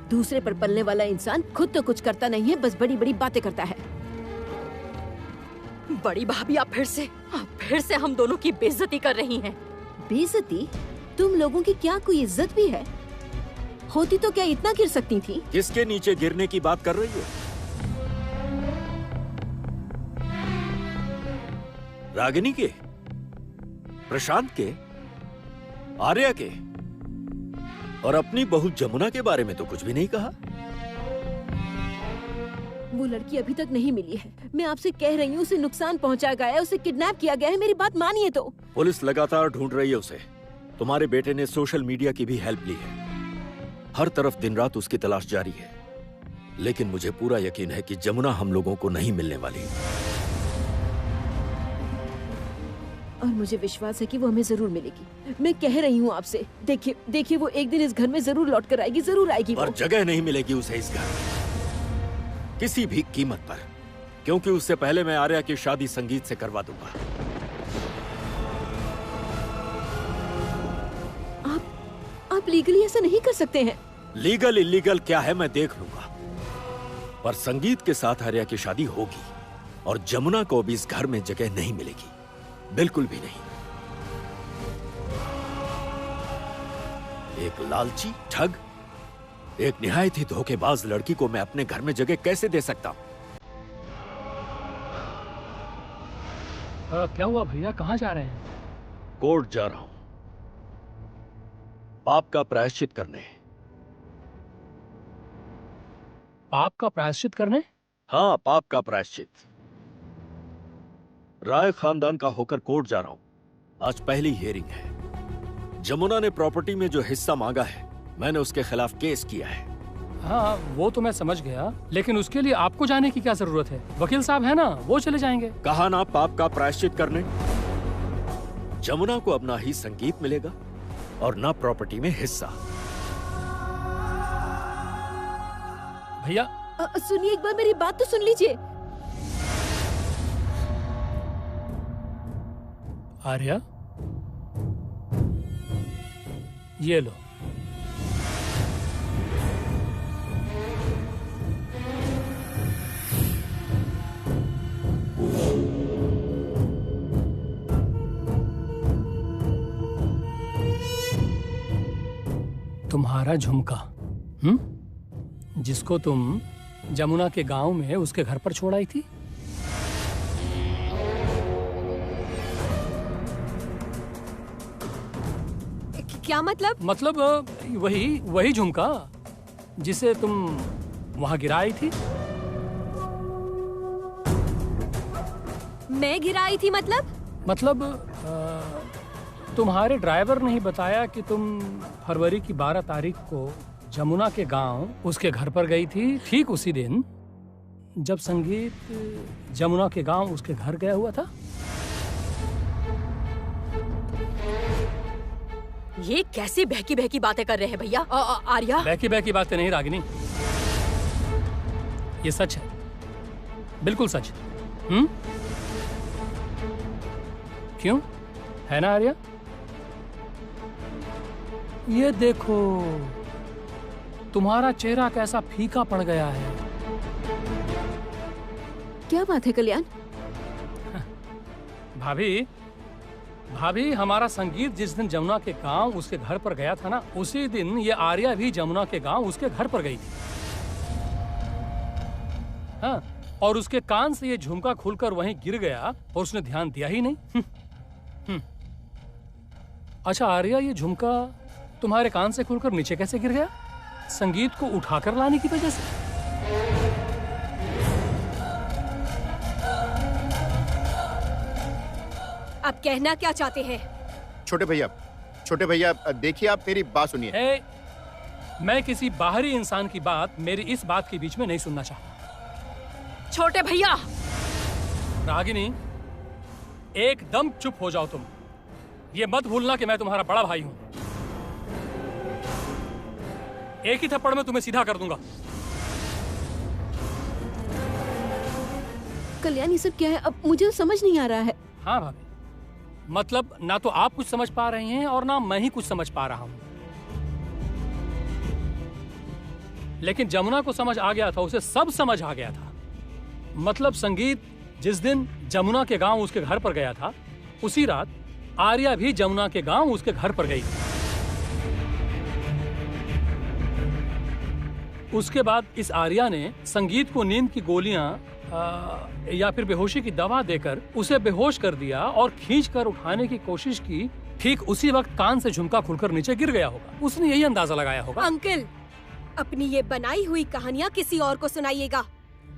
दूसरे पर पलने वाला इंसान खुद तो कुछ करता नहीं है, बस बड़ी बड़ी बातें करता है। बड़ी भाभी, आप फिर से हम दोनों की बेइज्जती कर रही हैं। बेइज्जती? तुम लोगों की क्या कोई इज्जत भी है? होती तो क्या इतना गिर सकती थी? किसके नीचे गिरने की बात कर रही हो? रागिनी के, प्रशांत के, आर्या के, और अपनी बहू जमुना के बारे में तो कुछ भी नहीं कहा। वो लड़की अभी तक नहीं मिली है। मैं आपसे कह रही हूँ, उसे नुकसान पहुँचाया गया है, उसे किडनैप किया गया है। मेरी बात मानिए तो। पुलिस लगातार ढूंढ रही है उसे। तुम्हारे बेटे ने सोशल मीडिया की भी हेल्प ली है। हर तरफ दिन रात उसकी तलाश जारी है, लेकिन मुझे पूरा यकीन है कि जमुना हम लोगों को नहीं मिलने वाली। और मुझे विश्वास है कि वो हमें जरूर मिलेगी। मैं कह रही हूँ आपसे, देखिए वो एक दिन इस घर में जरूर लौट कर आएगी, जरूर आएगी। पर जगह नहीं मिलेगी उसे इस घर में, किसी भी कीमत पर, क्योंकि उससे पहले मैं आर्या की शादी संगीत से करवा दूंगा। आप लीगली ऐसा नहीं कर सकते हैं। लीगल इलीगल क्या है मैं देख लूंगा, पर संगीत के साथ आर्या की शादी होगी और जमुना को भी इस घर में जगह नहीं मिलेगी, बिल्कुल भी नहीं। एक लालची ठग, एक निहायत ही धोखेबाज लड़की को मैं अपने घर में जगह कैसे दे सकता हूं? क्या हुआ भैया, कहाँ जा रहे हैं? कोर्ट जा रहा हूं, पाप का प्रायश्चित करने। पाप का प्रायश्चित करने? हाँ, पाप का प्रायश्चित। राय खानदान का होकर कोर्ट जा रहा हूं। आज पहली हियरिंग है। जमुना ने प्रॉपर्टी में जो हिस्सा मांगा है, मैंने उसके खिलाफ केस किया है। हाँ, वो तो मैं समझ गया, लेकिन उसके लिए आपको जाने की क्या जरूरत है? वकील साहब है ना, वो चले जाएंगे। कहा ना पाप का प्रायश्चित करने। जमुना को अपना ही संगीत मिलेगा और ना प्रॉपर्टी में हिस्सा। भैया सुनिए, एक बार मेरी बात तो सुन लीजिए। आर्या, ये लो। तुम्हारा झुमका, जिसको तुम जमुना के गांव में उसके घर पर छोड़ आई थी। क्या मतलब? मतलब वही झुमका जिसे तुम वहां गिराई थी। मैं गिराई थी मतलब तुम्हारे ड्राइवर ने ही बताया कि तुम फरवरी की 12 तारीख को जमुना के गांव उसके घर पर गई थी, ठीक उसी दिन जब संगीत जमुना के गांव उसके घर गया हुआ था। ये कैसी बहकी बहकी बातें कर रहे हैं भैया? आर्या, बहकी बहकी बातें नहीं रागिनी, ये सच है, बिल्कुल सच। क्यों, है ना आर्या? ये देखो, तुम्हारा चेहरा कैसा फीका पड़ गया है। क्या बात है कल्याण? भाभी, हमारा संगीत जिस दिन जमुना के गांव उसके घर पर गया था ना, उसी दिन ये आर्या भी जमुना के गांव उसके घर पर गई थी। हाँ, और उसके कान से ये झुमका खुलकर वहीं गिर गया और उसने ध्यान दिया ही नहीं। अच्छा आर्या, ये झुमका तुम्हारे कान से खुलकर नीचे कैसे गिर गया? संगीत को उठाकर लाने की वजह से? आप कहना क्या चाहते हैं? छोटे भैया देखिए, आप मेरी बात सुनिए। मैं किसी बाहरी इंसान की बात मेरी इस बात के बीच में नहीं सुनना चाहता। छोटे भैया! रागिनी, एकदम चुप हो जाओ तुम। ये मत भूलना कि मैं तुम्हारा बड़ा भाई हूं। एक ही थप्पड़ में तुम्हें सीधा कर दूंगा। कल्याण, ये सब क्या है? अब मुझे समझ नहीं आ रहा है। हाँ भाभी, मतलब ना तो आप कुछ समझ पा रही हैं और ना मैं ही कुछ समझ पा रहा हूं। लेकिन जमुना को समझ आ गया था, उसे सब समझ आ गया था। मतलब संगीत जिस दिन जमुना के गांव उसके घर पर गया था, उसी रात आर्या भी जमुना के गांव उसके घर पर गई थी। उसके बाद इस आर्या ने संगीत को नींद की गोलियां या फिर बेहोशी की दवा देकर उसे बेहोश कर दिया और खींचकर उठाने की कोशिश की। ठीक उसी वक्त कान से झुमका खुलकर नीचे गिर गया होगा। उसने यही अंदाजा लगाया होगा। अंकल, अपनी ये बनाई हुई कहानियाँ किसी और को सुनाइएगा।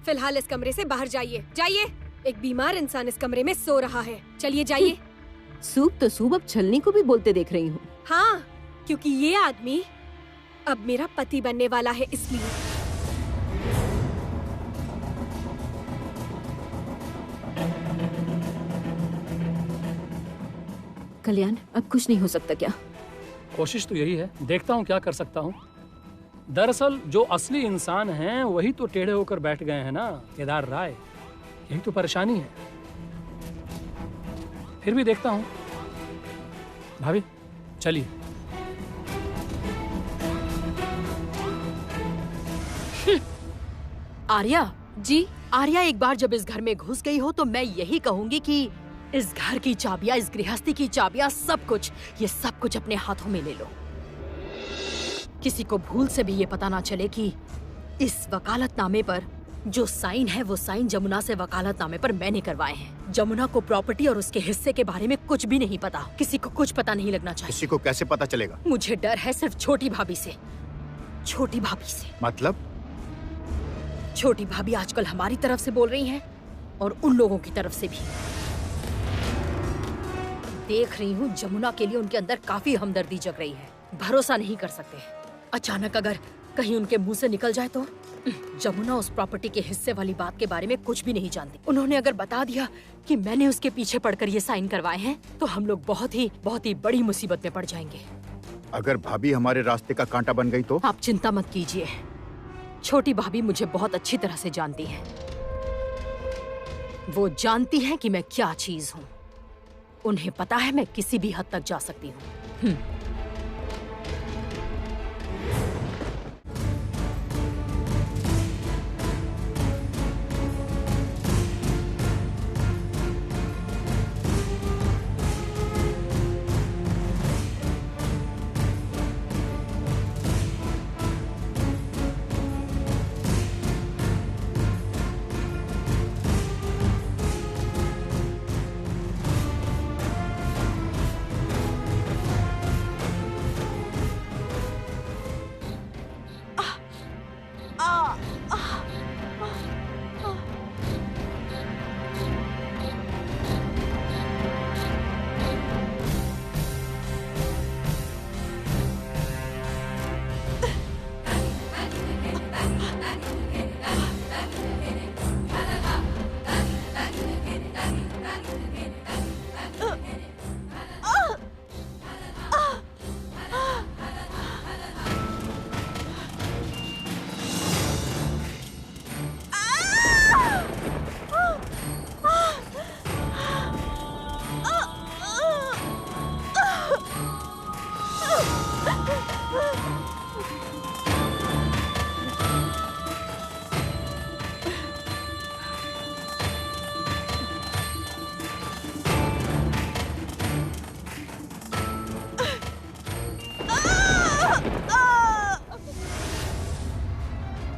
फिलहाल इस कमरे से बाहर जाइए। जाइए, एक बीमार इंसान इस कमरे में सो रहा है। चलिए जाइए। सूप तो सूप, अब छलनी को भी बोलते देख रही हूँ। हाँ, क्योंकि ये आदमी अब मेरा पति बनने वाला है, इसलिए। कल्याण, अब कुछ नहीं हो सकता क्या? कोशिश तो यही है, देखता हूँ क्या कर सकता हूँ। दरअसल जो असली इंसान हैं वही तो टेढ़े होकर बैठ गए हैं ना, केदार राय। यही तो परेशानी है। फिर भी देखता हूँ। भाभी चलिए। आर्या जी? आर्या, एक बार जब इस घर में घुस गई हो तो मैं यही कहूंगी कि इस घर की चाबियां, इस गृहस्थी की चाबियां, सब कुछ, ये सब कुछ अपने हाथों में ले लो। किसी को भूल से भी ये पता ना चले कि इस वकालतनामे पर जो साइन है वो साइन जमुना से वकालतनामे पर मैंने करवाए हैं। जमुना को प्रॉपर्टी और उसके हिस्से के बारे में कुछ भी नहीं पता। किसी को कुछ पता नहीं लगना चाहिए। किसी को कैसे पता चलेगा? मुझे डर है सिर्फ छोटी भाभी से। छोटी भाभी से। मतलब? छोटी भाभी आजकल हमारी तरफ से बोल रही हैं और उन लोगों की तरफ से भी। देख रही हूँ जमुना के लिए उनके अंदर काफी हमदर्दी जग रही है। भरोसा नहीं कर सकते। अचानक अगर कहीं उनके मुंह से निकल जाए तो। जमुना उस प्रॉपर्टी के हिस्से वाली बात के बारे में कुछ भी नहीं जानती। उन्होंने अगर बता दिया कि मैंने उसके पीछे पड़कर ये साइन करवाए हैं तो हम लोग बहुत ही बड़ी मुसीबत में पड़ जाएंगे। अगर भाभी हमारे रास्ते का कांटा बन गई तो? आप चिंता मत कीजिए। छोटी भाभी मुझे बहुत अच्छी तरह से जानती है। वो जानती है कि मैं क्या चीज हूँ। उन्हें पता है मैं किसी भी हद तक जा सकती हूँ।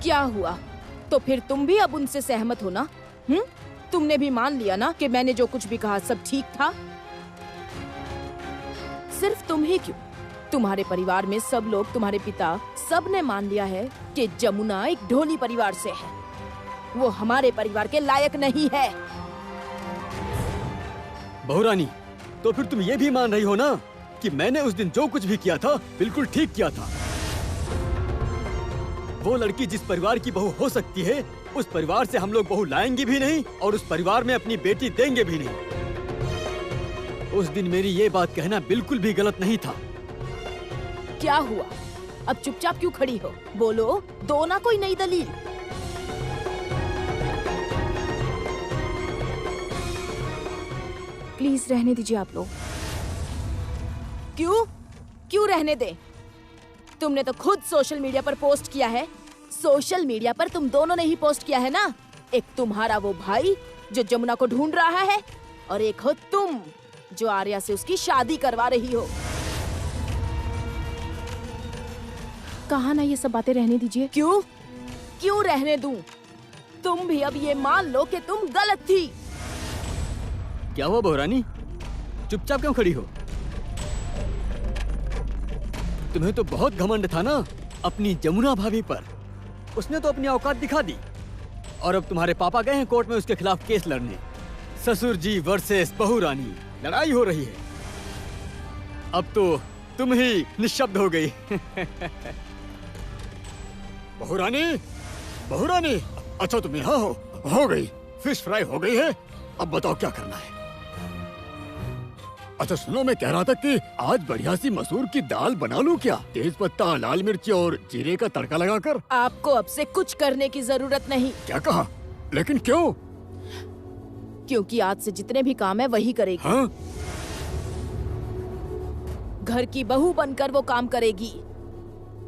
क्या हुआ? तो फिर तुम भी अब उनसे सहमत हो ना? तुमने भी मान लिया ना कि मैंने जो कुछ भी कहा सब ठीक था? सिर्फ तुम ही क्यों, तुम्हारे परिवार में सब लोग, तुम्हारे पिता, सब ने मान लिया है कि जमुना एक ढोली परिवार से है। वो हमारे परिवार के लायक नहीं है। बहुरानी, तो फिर तुम ये भी मान रही हो ना कि मैंने उस दिन जो कुछ भी किया था बिल्कुल ठीक किया था। वो लड़की जिस परिवार की बहू हो सकती है, उस परिवार से हम लोग बहू लाएंगे भी नहीं और उस परिवार में अपनी बेटी देंगे भी नहीं। उस दिन मेरी ये बात कहना बिल्कुल भी गलत नहीं था। क्या हुआ? अब चुपचाप क्यों खड़ी हो? बोलो, दो ना कोई नई दलील। प्लीज रहने दीजिए आप लोग। क्यों रहने दे? तुमने तो खुद सोशल मीडिया पर पोस्ट किया है सोशल मीडिया पर तुम दोनों ने ही पोस्ट किया है ना। एक तुम्हारा वो भाई जो जमुना को ढूंढ रहा है और एक हो तुम जो आर्या से उसकी शादी करवा रही हो। कहा ना ये सब बातें रहने दीजिए। क्यों क्यों रहने दूं? तुम भी अब ये मान लो कि तुम गलत थी। क्या हुआ बहुरानी, चुपचाप क्यों खड़ी हो? तुम्हें तो बहुत घमंड था ना अपनी जमुना भाभी पर। उसने तो अपनी औकात दिखा दी और अब तुम्हारे पापा गए हैं कोर्ट में उसके खिलाफ केस लड़ने। ससुर जी वर्सेस बहुरानी लड़ाई हो रही है। अब तो तुम ही निशब्द हो गई। बहुरानी, बहुरानी, अच्छा तुम यहाँ हो गई। फिश फ्राई हो गई है, अब बताओ क्या करना है। अच्छा सुनो, मैं कह रहा था कि आज बढ़िया सी मसूर की दाल बना लूं क्या? तेज पत्ता, लाल मिर्च और जीरे का तड़का लगाकर। आपको अब से कुछ करने की जरूरत नहीं। क्या कहा? लेकिन क्यों? क्योंकि आज से जितने भी काम है वही करेगी। हाँ? घर की बहू बनकर वो काम करेगी।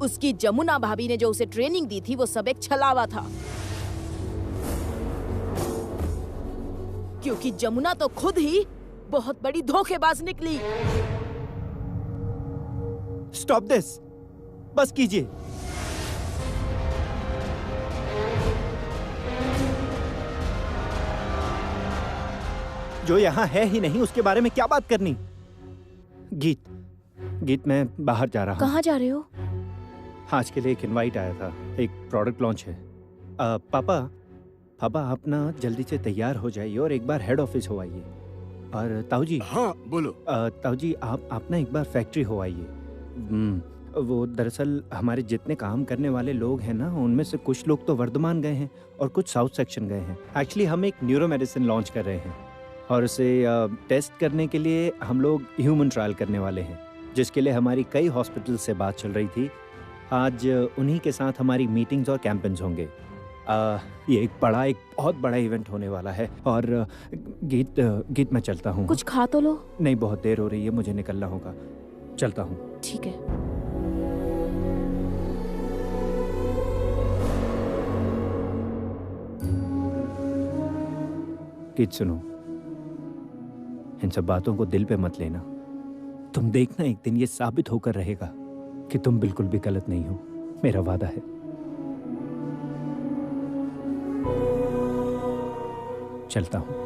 उसकी जमुना भाभी ने जो उसे ट्रेनिंग दी थी वो सब एक छलावा था। क्योंकि जमुना तो खुद ही बहुत बड़ी धोखेबाज निकली। स्टॉप दिस, बस कीजिए। जो यहाँ है ही नहीं उसके बारे में क्या बात करनी। गीत, मैं बाहर जा रहा हूँ। कहाँ जा रहे हो? आज के लिए एक इनवाइट आया था, एक प्रोडक्ट लॉन्च है। पापा आप ना जल्दी से तैयार हो जाइए और एक बार हेड ऑफिस हो आइए। और ताऊ जी। हाँ बोलो। ताऊ जी आप ना एक बार फैक्ट्री हो आइए। वो दरअसल हमारे जितने काम करने वाले लोग हैं ना, उनमें से कुछ लोग तो वर्धमान गए हैं और कुछ साउथ सेक्शन गए हैं। एक्चुअली हम एक न्यूरो मेडिसिन लॉन्च कर रहे हैं और उसे टेस्ट करने के लिए हम लोग ह्यूमन ट्रायल करने वाले हैं, जिसके लिए हमारी कई हॉस्पिटल से बात चल रही थी। आज उन्हीं के साथ हमारी मीटिंग्स और कैंपेन्स होंगे। ये एक बहुत बड़ा इवेंट होने वाला है। और गीत मैं चलता हूँ। कुछ खा तो लो। नहीं, बहुत देर हो रही है, मुझे निकलना होगा। चलता हूँ। ठीक है। गीत सुनो, इन सब बातों को दिल पे मत लेना। तुम देखना एक दिन ये साबित होकर रहेगा कि तुम बिल्कुल भी गलत नहीं हो। मेरा वादा है। चलता हूं।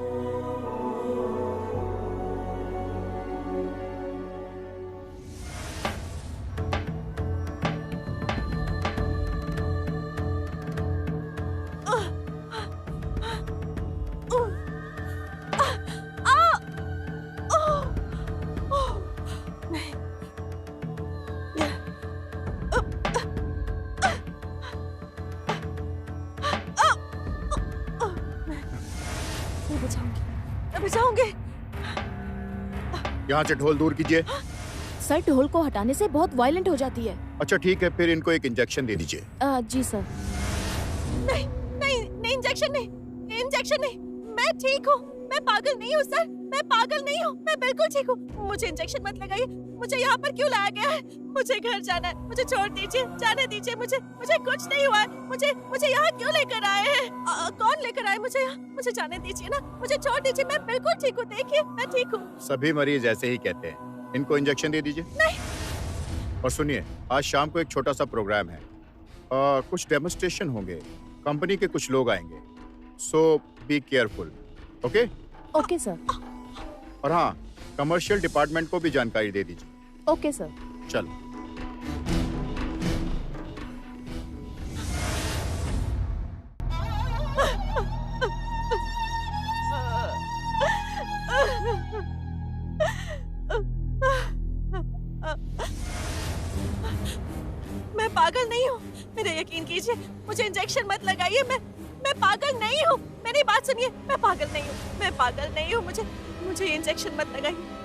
यहाँ से ढोल दूर कीजिए। सर, ढोल को हटाने से बहुत वायलेंट हो जाती है। अच्छा ठीक है, फिर इनको एक इंजेक्शन दे दीजिए। जी सर। नहीं, इंजेक्शन नहीं। मैं ठीक हूँ, मैं पागल नहीं हूँ सर, मैं पागल नहीं हूँ, मैं बिल्कुल ठीक हूँ। मुझे इंजेक्शन मत लगाइए। मुझे यहाँ पर क्यों लाया गया है? मुझे घर जाना है, मुझे छोड़ दीजिए, जाने दीजिए मुझे कुछ नहीं हुआ है। मुझे यहाँ क्यों लेकर आए हैं? कौन लेकर आए मुझे यहाँ? मुझे जाने दीजिए ना, मुझे छोड़ दीजिए, मैं बिल्कुल ठीक हूँ। देखिए मैं ठीक हूँ। सभी मरीज ऐसे ही कहते हैं। इनको इंजेक्शन दे दीजिए। नहीं। और सुनिए, आज शाम को एक छोटा सा प्रोग्राम है। कुछ डेमोन्स्ट्रेशन होंगे, कंपनी के कुछ लोग आएंगे, so be careful. Okay? Okay sir. और हाँ, कमर्शियल डिपार्टमेंट को भी जानकारी दे दीजिए। Okay sir. चलो। मैं पागल नहीं हूँ, मेरा यकीन कीजिए। मुझे इंजेक्शन मत लगाइए। मैं पागल नहीं हूँ। मेरी बात सुनिए, मैं पागल नहीं हूँ। मुझे ये इंजेक्शन मत लगाइए।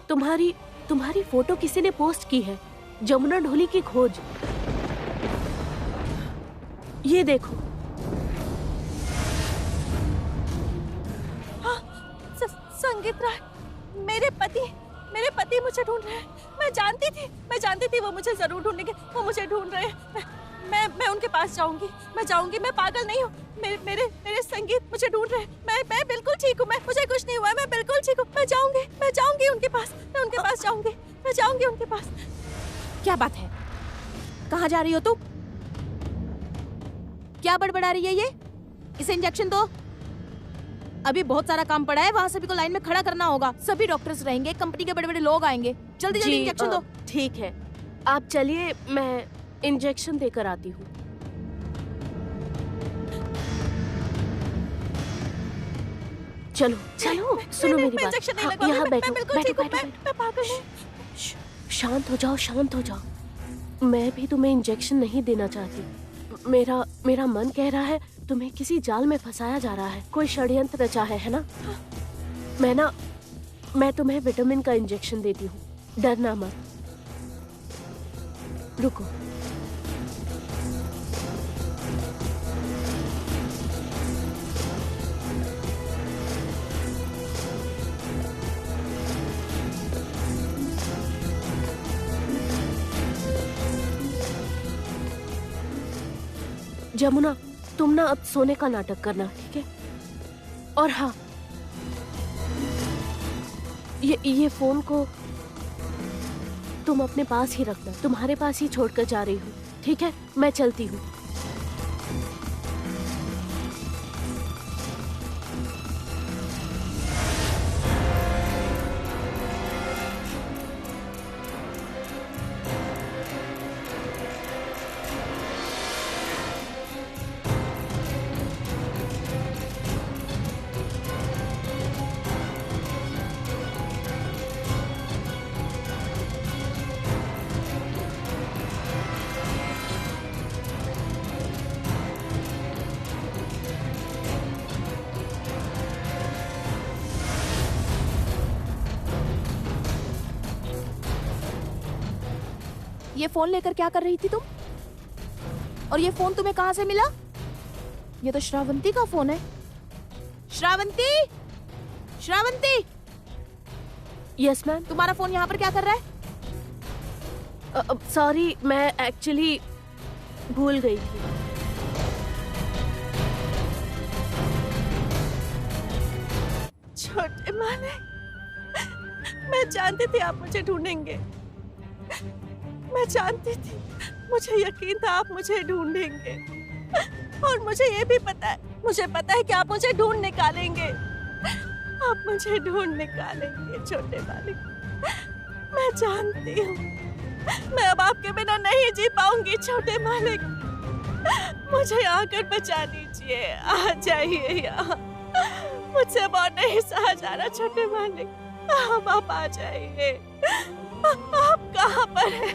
तुम्हारी फोटो किसी ने पोस्ट की है, जमुना ढोली की खोज। ये देखो। हाँ, संगीत राय, मेरे पति मुझे ढूंढ रहे हैं। मैं जानती थी वो मुझे जरूर ढूंढेंगे। वो मुझे ढूंढ रहे हैं। मैं उनके पास जाऊंगी। मैं पागल नहीं हूँ। मेरे संगीत मुझे ढूंढ रहे हैं। मैं बिल्कुल ठीक हूँ। मुझे कुछ नहीं हुआ है। मैं बिल्कुल ठीक हूँ। मैं जाऊंगी उनके पास। मैं उनके पास जाऊंगी। मैं जाऊंगी उनके पास। क्या बात है? कहाँ जा रही हो तुम? क्या बड़बड़ा रही है ये? इसे इंजेक्शन दो। अभी बहुत सारा काम पड़ा है। वहाँ सभी को लाइन में खड़ा करना होगा। सभी डॉक्टर्स रहेंगे, कंपनी के बड़े बड़े लोग आएंगे। जल्दी जल्दी इंजेक्शन दो। ठीक है, आप चलिए, मैं इंजेक्शन देकर आती हूँ। चलो चलो, सुनो मेरी बात। यहाँ बैठो, बैठो। शांत हो जाओ। मैं भी तुम्हें इंजेक्शन नहीं देना चाहती। मेरा मन कह रहा है तुम्हें किसी जाल में फंसाया जा रहा है। कोई षड्यंत्र रचा है ना? मैं तुम्हें विटामिन का इंजेक्शन देती हूँ, डरना मत। रुको। जमुना, तुम ना अब सोने का नाटक करना, ठीक है? और हाँ, ये फोन को तुम अपने पास ही रखना। तुम्हारे पास ही छोड़कर जा रही हूँ, ठीक है? मैं चलती हूँ। ये फोन लेकर क्या कर रही थी तुम? और ये फोन तुम्हें कहाँ से मिला? ये तो श्रावंती का फोन है। श्रावंती! Yes ma'am. तुम्हारा फोन यहाँ पर क्या कर रहा है? सॉरी, मैं एक्चुअली भूल गई थी। छोटे मालिक, मैं जानती थी आप मुझे ढूंढेंगे। मैं जानती थी, मुझे यकीन था आप मुझे ढूंढेंगे। और मुझे ये भी पता है कि आप मुझे ढूंढ निकालेंगे। आप मुझे ढूंढ निकालेंगे छोटे मालिक। मैं जानती हूँ मैं अब आपके बिना नहीं जी पाऊंगी छोटे मालिक। मुझे आकर बचा लीजिए। आ जाइए यहाँ। मुझसे बहुत नहीं सहा जा रहा छोटे मालिक। आप आ जाइए। आप कहाँ पर हैं?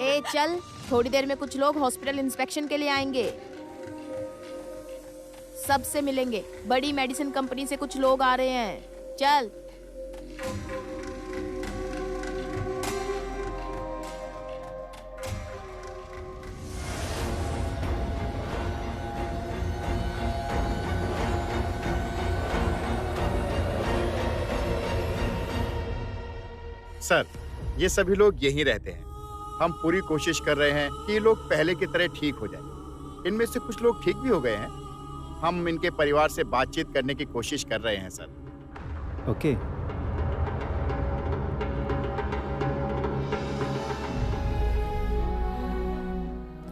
ए चल, थोड़ी देर में कुछ लोग हॉस्पिटल इंस्पेक्शन के लिए आएंगे। सबसे मिलेंगे। बड़ी मेडिसिन कंपनी से कुछ लोग आ रहे हैं। चल। सर, ये सभी लोग यहीं रहते हैं। हम पूरी कोशिश कर रहे हैं कि ये लोग पहले की तरह ठीक हो जाएं। इनमें से कुछ लोग ठीक भी हो गए हैं। हम इनके परिवार से बातचीत करने की कोशिश कर रहे हैं सर। ओके।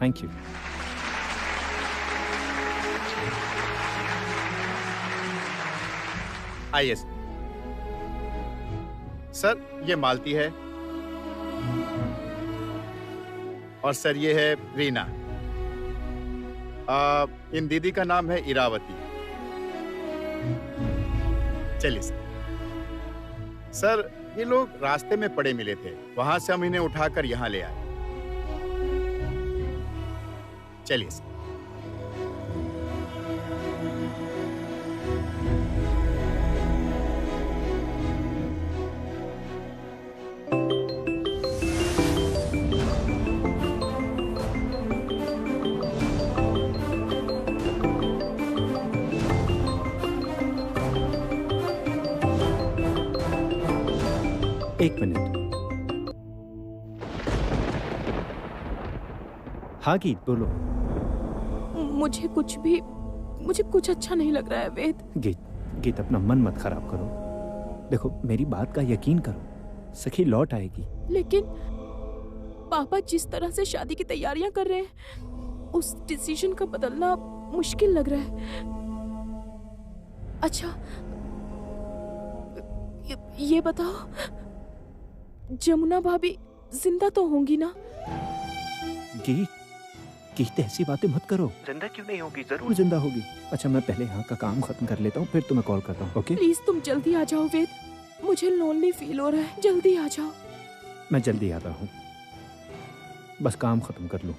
Thank you. आइए सर, ये मालती है और सर ये है रीना। इन दीदी का नाम है इरावती। चलिए सर, ये लोग रास्ते में पड़े मिले थे। वहां से हम इन्हें उठाकर यहाँ ले आए। चलिए सर। एक मिनट। हाँ गीत, बोलो। मुझे कुछ अच्छा नहीं लग रहा है वेद। गीत अपना मन मत खराब करो। देखो मेरी बात का यकीन करो, सखी लौट आएगी। लेकिन पापा जिस तरह से शादी की तैयारियां कर रहे हैं, उस डिसीजन का बदलना मुश्किल लग रहा है। अच्छा ये बताओ, जमुना भाभी जिंदा तो होंगी ना? गीत ऐसी बातें मत करो। जिंदा क्यों नहीं होगी, जरूर जिंदा होगी। अच्छा मैं पहले यहाँ का काम खत्म कर लेता हूँ, फिर तुम्हें कॉल करता हूँ। ओके प्लीज तुम जल्दी आ जाओ वेद, मुझे लोनली फील हो रहा है। जल्दी आ जाओ। मैं जल्दी आता हूँ, बस काम खत्म कर लूँ।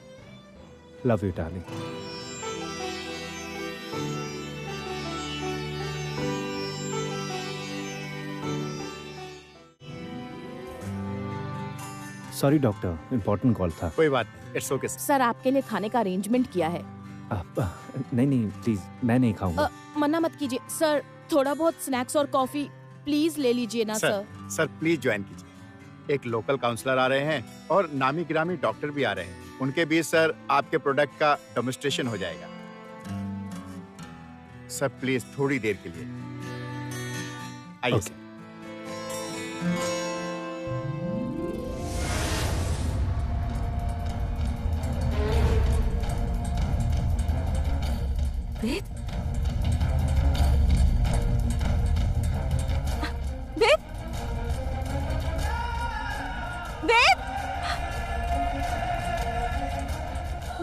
Love you darling. Sorry doctor, important call था। कोई बात नहीं, इट्स ओके सर। आपके लिए खाने का अरेंजमेंट किया है। नहीं प्लीज, मैं नहीं खाऊंगा। मना मत कीजिए सर, थोड़ा बहुत स्नैक्स और कॉफी प्लीज ले लीजिए ना सर। सर प्लीज ज्वाइन कीजिए। एक लोकल काउंसलर आ रहे हैं और नामी गिरामी डॉक्टर भी आ रहे हैं। उनके बीच सर आपके प्रोडक्ट का डेमोन्स्ट्रेशन हो जाएगा। सर प्लीज थोड़ी देर के लिए आइए सर। वेद, वेद, वेद,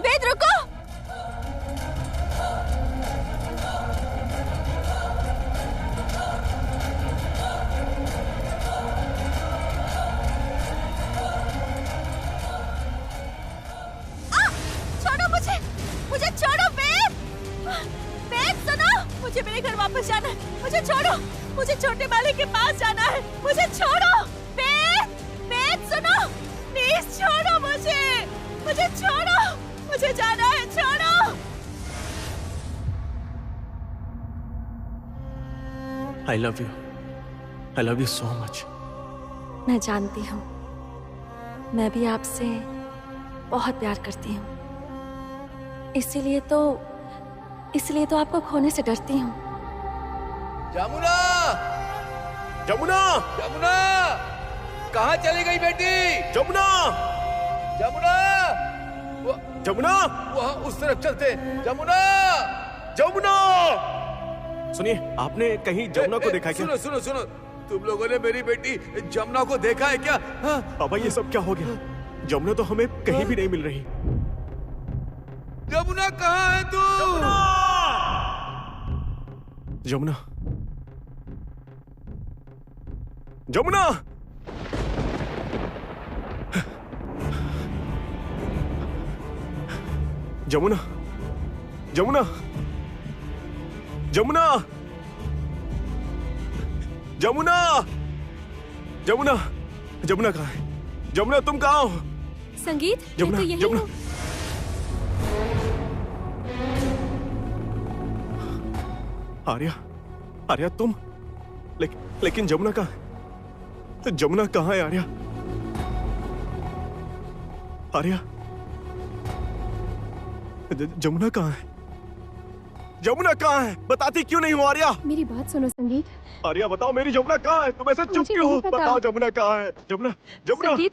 वेद रुको। छोड़ो मुझे छोड़ो वेद। वेद सुनो, मुझे मेरे घर वापस जाना है। मुझे छोड़ो, मुझे छोटे मालिक के पास जाना है। मुझे छोड़ो वेद, वेद सुनो प्लीज, छोड़ो मुझे छोड़ो, मुझे जाना है, छोड़ो। I love you so much. मैं जानती हूँ, मैं भी आपसे बहुत प्यार करती हूँ। इसलिए तो आपको खोने से डरती हूँ। जमुना, जमुना, जमुना, कहाँ चली गई बेटी? जमुना, जमुना, जमुना, वहाँ उस तरफ चलते। जमुना, जमुना। सुनिए, आपने कहीं जमुना को देखा है क्या? सुनो, तुम लोगों ने मेरी बेटी जमुना को देखा है क्या? पापा ये सब क्या हो गया? जमुना तो हमें कहीं भी नहीं मिल रही। जमुना कहाँ है तू? जमुना, जमुना, जमुना, जमुना, जमुना, जमुना, जमुना, जमुना कहाँ है? जमुना तुम कहाँ हो? संगीत, जमुना, तो यही जमुना। हो। आर्या तुम? लेकिन जमुना कहाँ है? जमुना कहाँ है आर्या? जमुना कहाँ है? जमुना कहाँ है? बताती क्यों नहीं हो आर्या? मेरी बात सुनो संगीत। आर्या बताओ, मेरी जमुना कहाँ है? तुम ऐसे चुप क्यों हो? बताओ जमुना कहाँ है? जमुना, संगीत,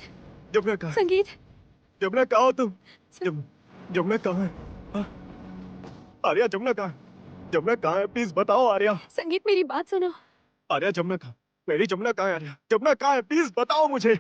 जमुना कहाँ है? संगीत, जमुना कहाँ हो तुम? जमुना कहाँ है? हाँ? आर्या जमुना कहाँ है? जमुना कहाँ है? प्लीज बताओ आर्या। संगीत मेरी बात सुनो। आर्या जमुना कहाँ? मेरी जमुना कहाँ है आर्या? जमुना कहाँ है? प्लीज बताओ मुझे।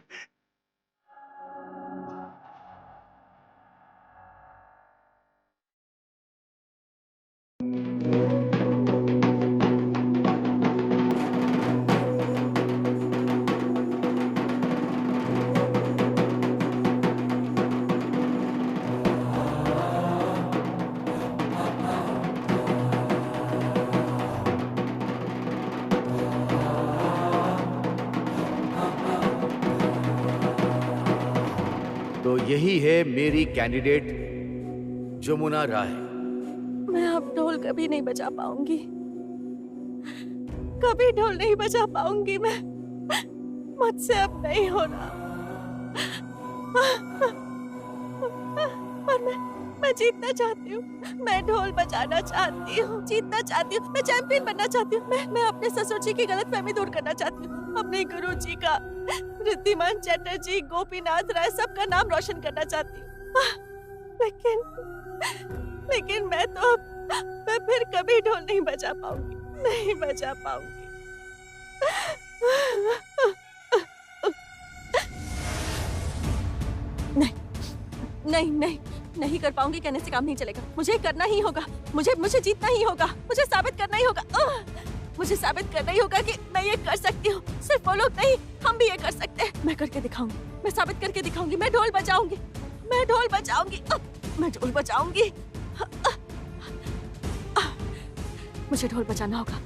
तो यही है मेरी कैंडिडेट जमुना राय। मैं अब ढोल कभी नहीं बजा पाऊंगी, कभी ढोल नहीं बजा पाऊंगी। मुझसे अब नहीं होना। और मैं जीतना चाहती हूँ। मैं ढोल बजाना चाहती हूँ, जीतना चाहती हूँ, मैं चैंपियन बनना चाहती हूँ। मैं अपने ससुर जी की गलतफहमी दूर करना चाहती हूँ, अपने गुरु जी का, रिद्धिमान चटर्जी, गोपीनाथ राय, सबका नाम रोशन करना चाहती हूँ। लेकिन मैं फिर कभी ढोल नहीं बजा पाऊंगी, नहीं बजा पाऊंगी। नहीं कर पाऊंगी कहने से काम नहीं चलेगा। मुझे करना ही होगा, मुझे जीतना ही होगा, मुझे साबित करना ही होगा। मुझे साबित करना ही होगा कि मैं ये कर सकती हूँ। सिर्फ वो लोग नहीं, हम भी ये कर सकते हैं। मैं करके दिखाऊंगी, मैं साबित करके दिखाऊंगी। मैं ढोल बजाऊंगी, मैं ढोल बजाऊंगी, मैं ढोल बजाऊंगी। मुझे ढोल बजाना होगा,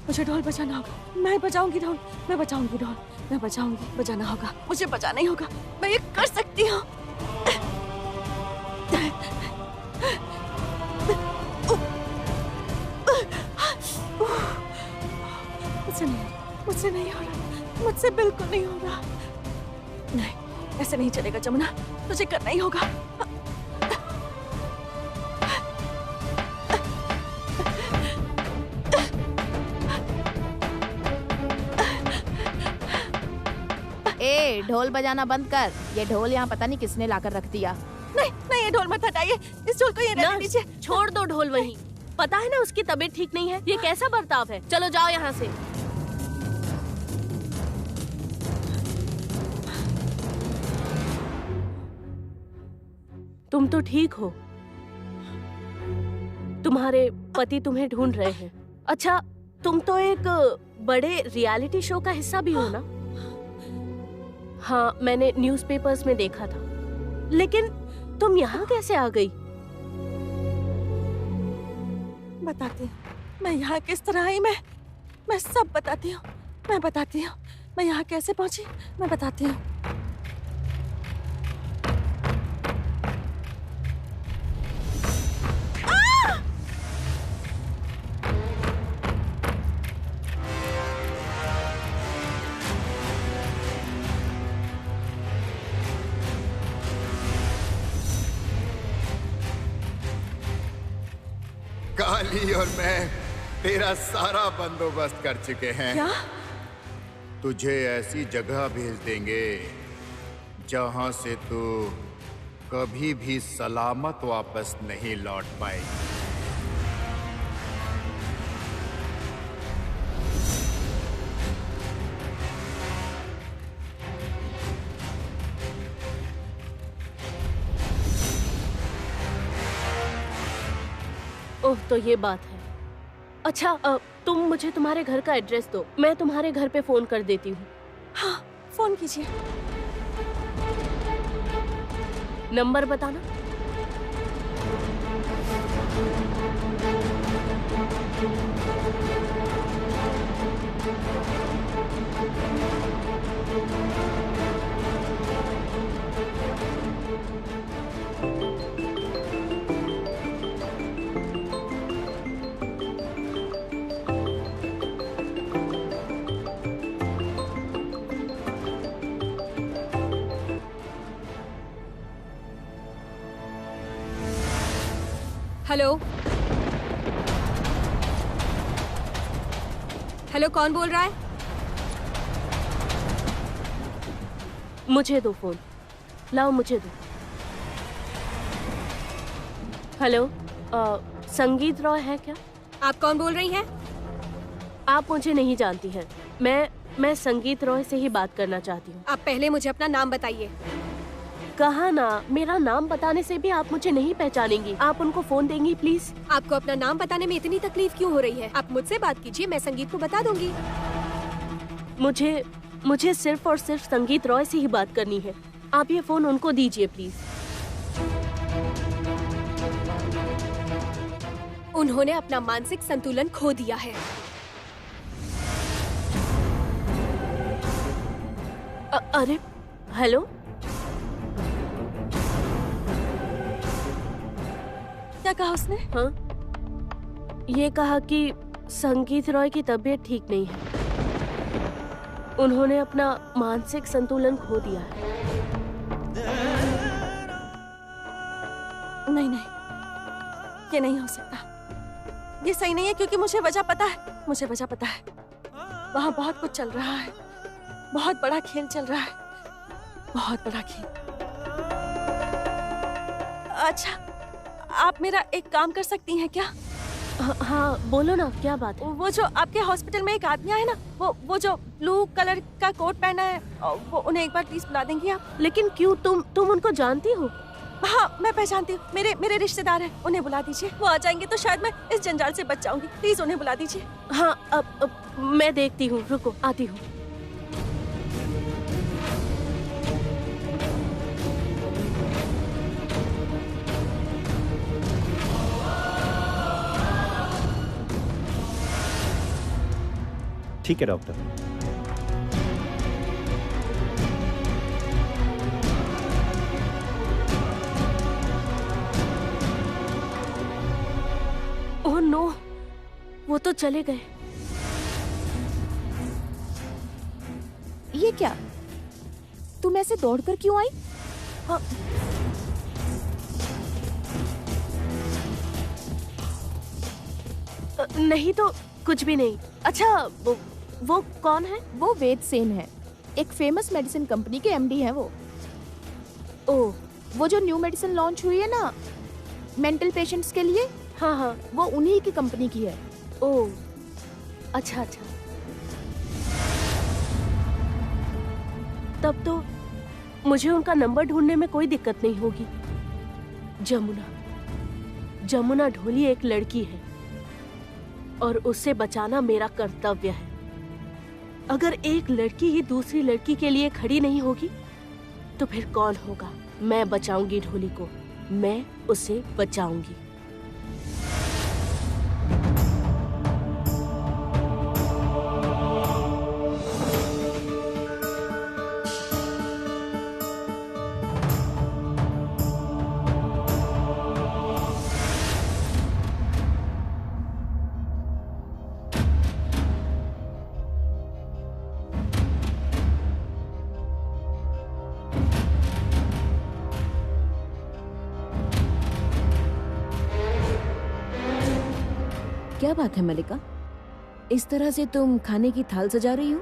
मुझे ढोल बजाना होगा। मैं बजाऊंगी ढोल, मैं बजाऊंगी ढोल, मैं बजाऊंगी, बजाना होगा, मुझे बजाना ही होगा। मैं ये कर सकती हूँ। मुझसे नहीं हो रहा, मुझसे बिल्कुल नहीं हो रहा। नहीं, ऐसे नहीं चलेगा जमुना, तुझे करना ही होगा। ए, ढोल बजाना बंद कर। ये ढोल यहाँ पता नहीं किसने लाकर रख दिया। नहीं, ये ढोल मत हटाइए, इस ढोल को ये रहने दीजिए। छोड़ दो ढोल वहीं। पता है ना उसकी तबीयत ठीक नहीं है। ये कैसा बर्ताव है? चलो जाओ यहाँ से। तुम तो ठीक हो, तुम्हारे पति तुम्हें ढूंढ रहे हैं। अच्छा, तुम तो एक बड़े रियलिटी शो का हिस्सा भी हो ना? हाँ, मैंने न्यूज़पेपर्स में देखा था। लेकिन तुम यहाँ कैसे आ गई? बताती हूँ मैं यहाँ किस तरह आई। मैं सब बताती हूँ, मैं बताती हूँ मैं यहाँ कैसे पहुँची, मैं बताती हूँ। काली और मैं तेरा सारा बंदोबस्त कर चुके हैं। क्या? तुझे ऐसी जगह भेज देंगे जहां से तू कभी भी सलामत वापस नहीं लौट पाएगी। ओह, तो ये बात है। अच्छा, तुम मुझे तुम्हारे घर का एड्रेस दो, मैं तुम्हारे घर पे फोन कर देती हूँ। हाँ, फोन कीजिए। नंबर बताना। हेलो हेलो, कौन बोल रहा है? मुझे दो फोन, लाओ मुझे दो। हेलो, संगीत रॉय है क्या? आप कौन बोल रही हैं? आप मुझे नहीं जानती हैं। मैं संगीत रॉय से ही बात करना चाहती हूँ। आप पहले मुझे अपना नाम बताइए। कहा ना, मेरा नाम बताने से भी आप मुझे नहीं पहचानेंगी। आप उनको फोन देंगी प्लीज? आपको अपना नाम बताने में इतनी तकलीफ क्यों हो रही है? आप मुझसे बात कीजिए, मैं संगीत को बता दूंगी। मुझे सिर्फ और सिर्फ संगीत रॉय से ही बात करनी है। आप ये फोन उनको दीजिए प्लीज। उन्होंने अपना मानसिक संतुलन खो दिया है। अरे हेलो, क्या कहा उसने? हाँ, ये कहा कि संगीत रॉय की तबीयत ठीक नहीं है। उन्होंने अपना मानसिक संतुलन खो दिया है। नहीं नहीं, ये नहीं हो सकता। ये सही नहीं है, क्योंकि मुझे वजह पता है। मुझे वजह पता है। वहाँ बहुत कुछ चल रहा है, बहुत बड़ा खेल चल रहा है, बहुत बड़ा खेल। अच्छा, आप मेरा एक काम कर सकती हैं क्या? हाँ बोलो ना, क्या बात है? वो जो आपके हॉस्पिटल में एक आदमी आया ना, वो जो ब्लू कलर का कोट पहना है, वो उन्हें एक बार प्लीज बुला देंगी आप? लेकिन क्यों? तुम उनको जानती हो? हाँ मैं पहचानती हूँ, मेरे रिश्तेदार हैं। उन्हें बुला दीजिए, वो आ जाएंगे तो शायद मैं इस जंजाल से बच जाऊंगी। प्लीज उन्हें बुला दीजिए। हाँ अब मैं देखती हूँ, रुको आती हूँ। ठीक है डॉक्टर। ओह नो, वो तो चले गए। ये क्या? तुम ऐसे दौड़कर क्यों आई? हाँ। नहीं तो कुछ भी नहीं। अच्छा वो कौन है? वो वेद सेन है, एक फेमस मेडिसिन कंपनी के एमडी हैं वो। ओह, वो जो न्यू मेडिसिन लॉन्च हुई है ना मेंटल पेशेंट्स के लिए, हाँ हाँ, वो उन्हीं की कंपनी की है। ओह अच्छा अच्छा, तब तो मुझे उनका नंबर ढूंढने में कोई दिक्कत नहीं होगी। जमुना ढोली एक लड़की है और उसे बचाना मेरा कर्तव्य है। अगर एक लड़की ही दूसरी लड़की के लिए खड़ी नहीं होगी तो फिर कौन होगा? मैं बचाऊंगी ढोली को, मैं उसे बचाऊंगी। क्या बात है मलिका, इस तरह से तुम खाने की थाल सजा रही हो?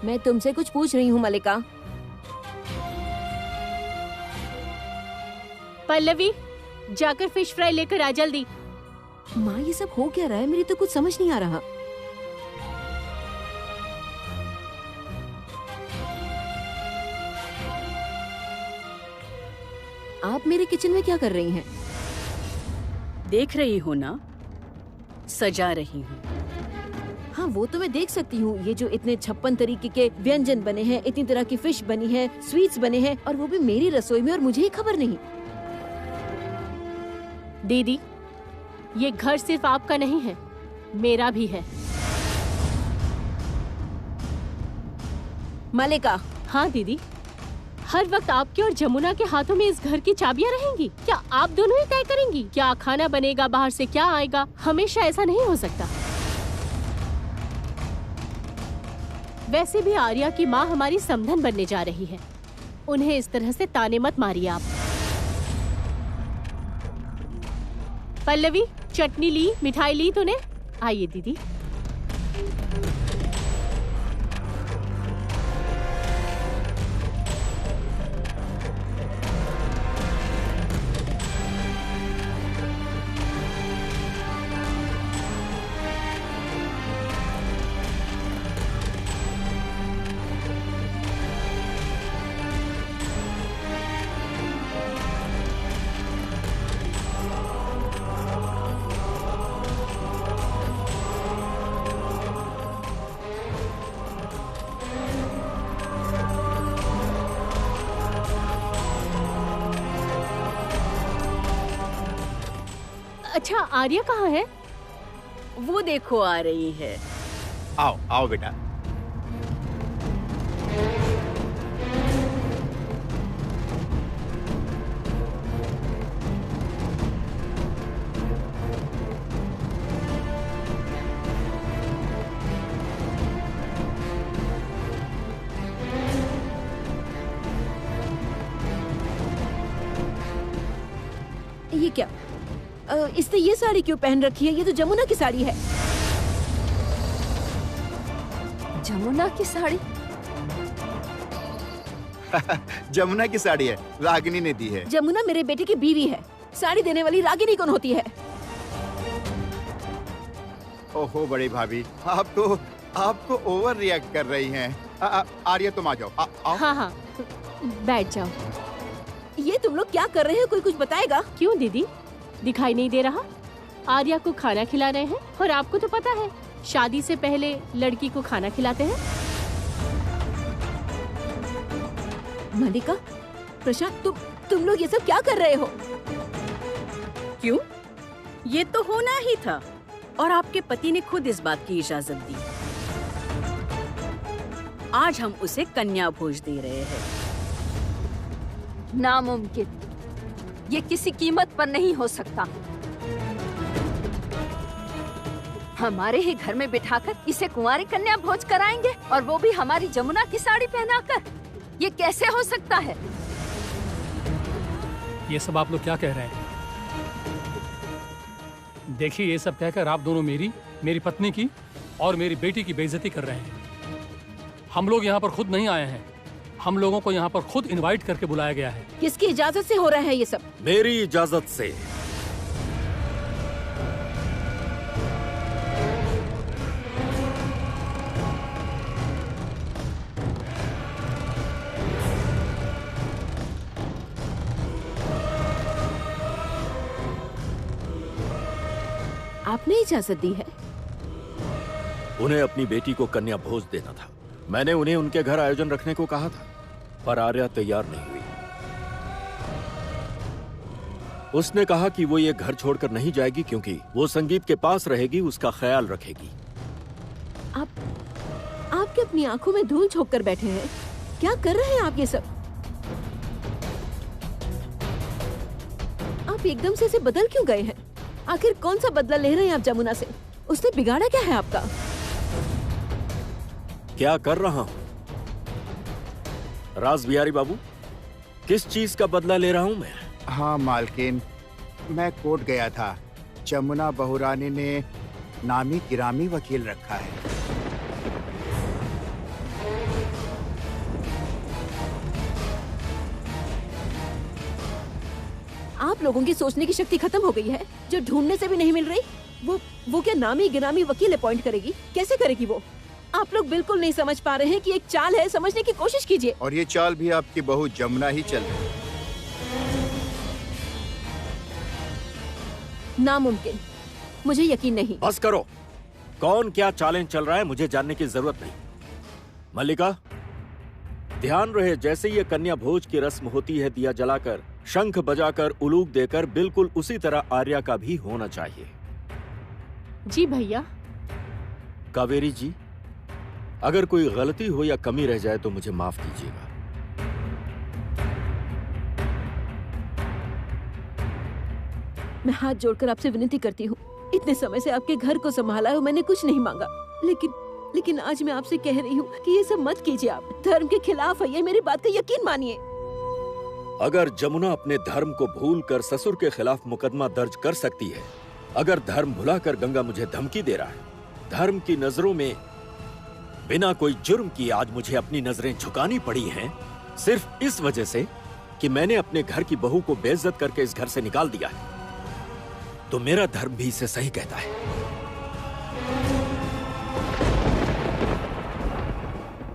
मैं तुमसे कुछ पूछ रही हूँ मलिका। पल्लवी, जाकर फिश फ्राई लेकर आ जल्दी। माँ ये सब हो क्या रहा है? मेरी तो कुछ समझ नहीं आ रहा। आप मेरे किचन में क्या कर रही हैं? देख रही हो ना, सजा रही हूँ। हाँ वो तो मैं देख सकती हूँ। ये जो इतने 56 तरीके के व्यंजन बने हैं, इतनी तरह की फिश बनी है, स्वीट्स बने हैं, और वो भी मेरी रसोई में, और मुझे ही खबर नहीं। दीदी, ये घर सिर्फ आपका नहीं है, मेरा भी है। मलिका। हाँ दीदी, हर वक्त आपके और जमुना के हाथों में इस घर की चाबियां रहेंगी? क्या आप दोनों ही तय करेंगी क्या खाना बनेगा, बाहर से क्या आएगा? हमेशा ऐसा नहीं हो सकता। वैसे भी आर्या की माँ हमारी समधन बनने जा रही है, उन्हें इस तरह से ताने मत मारिए आप। पल्लवी, चटनी ली, मिठाई ली तूने? आइए दीदी। अच्छा, आर्या कहाँ है? वो देखो आ रही है। आओ आओ बेटा। ये क्या? इसने ये साड़ी क्यों पहन रखी है? ये तो जमुना की साड़ी है। जमुना की साड़ी? जमुना की साड़ी है, रागिनी ने दी है। जमुना मेरे बेटे की बीवी है, साड़ी देने वाली रागिनी कौन होती है? ओहो बड़ी भाभी, आप तो ओवर रिएक्ट कर रही हैं। आर्या तुम आ जाओ। आओ। हाँ हाँ, बैठ जाओ। ये तुम लोग क्या कर रहे हैं? कोई कुछ बताएगा? क्यों दीदी, दिखाई नहीं दे रहा? आर्या को खाना खिला रहे हैं और आपको तो पता है शादी से पहले लड़की को खाना खिलाते हैं। मल्लिका, प्रशांत, तुम लोग ये सब क्या कर रहे हो? क्यों? ये तो होना ही था और आपके पति ने खुद इस बात की इजाजत दी। आज हम उसे कन्या भोज दे रहे हैं। नामुमकिन, ये किसी कीमत पर नहीं हो सकता। हमारे ही घर में बिठाकर इसे कुंवारी कन्या भोज कराएंगे और वो भी हमारी जमुना की साड़ी पहनाकर? ये कैसे हो सकता है? ये सब आप लोग क्या कह रहे हैं? देखिए, ये सब कहकर आप दोनों मेरी पत्नी की और मेरी बेटी की बेइज्जती कर रहे हैं। हम लोग यहाँ पर खुद नहीं आए हैं, हम लोगों को यहाँ पर खुद इनवाइट करके बुलाया गया है। किसकी इजाजत से हो रहा है ये सब? मेरी इजाजत से। आपने इजाजत दी है? उन्हें अपनी बेटी को कन्या भोज देना था। मैंने उन्हें उनके घर आयोजन रखने को कहा था, पर आर्या तैयार नहीं हुई। उसने कहा कि वो ये घर छोड़कर नहीं जाएगी क्योंकि वो संगीत के पास रहेगी, उसका ख्याल रखेगी। आपके अपनी आंखों में धूल झोंक कर बैठे हैं। क्या कर रहे हैं आप ये सब? आप एकदम से इसे बदल क्यों गए हैं? आखिर कौन सा बदला ले रहे हैं आप जमुना से? उसने बिगाड़ा क्या है आपका? क्या कर रहा हूं राज बिहारी बाबू? किस चीज का बदला ले रहा हूं मैं? हाँ मालकिन, मैं कोर्ट गया था। जमुना बहुरानी ने नामी गिरामी वकील रखा है। आप लोगों की सोचने की शक्ति खत्म हो गई है। जो ढूंढने से भी नहीं मिल रही, वो क्या नामी गिरामी वकील अपॉइंट करेगी? कैसे करेगी वो? आप लोग बिल्कुल नहीं समझ पा रहे हैं कि एक चाल है, समझने की कोशिश कीजिए। और ये चाल भी आपकी बहू जमुना ही चल रही है। नामुमकिन, मुझे यकीन नहीं। बस करो। कौन क्या चालें चल रहा है मुझे जानने की जरूरत नहीं। मल्लिका, ध्यान रहे, जैसे ये कन्या भोज की रस्म होती है दिया जलाकर, शंख बजाकर, उलूक देकर, बिल्कुल उसी तरह आर्या का भी होना चाहिए। जी भैया। कावेरी जी, अगर कोई गलती हो या कमी रह जाए तो मुझे माफ कीजिएगा। मैं हाथ जोड़कर आपसे विनती करती हूँ। इतने समय से आपके घर को संभाला है, मैंने कुछ नहीं मांगा, लेकिन आज मैं आपसे कह रही हूँ कि ये सब मत कीजिए। आप धर्म के खिलाफ है, ये मेरी बात का यकीन मानिए। अगर जमुना अपने धर्म को भूलकर ससुर के खिलाफ मुकदमा दर्ज कर सकती है, अगर धर्म भुलाकर गंगा मुझे धमकी दे रहा है, धर्म की नजरों में बिना कोई जुर्म किए आज मुझे अपनी नजरें झुकानी पड़ी हैं, सिर्फ इस वजह से कि मैंने अपने घर की बहू को बेइज्जत करके इस घर से निकाल दिया है, तो मेरा धर्म भी इसे सही कहता है।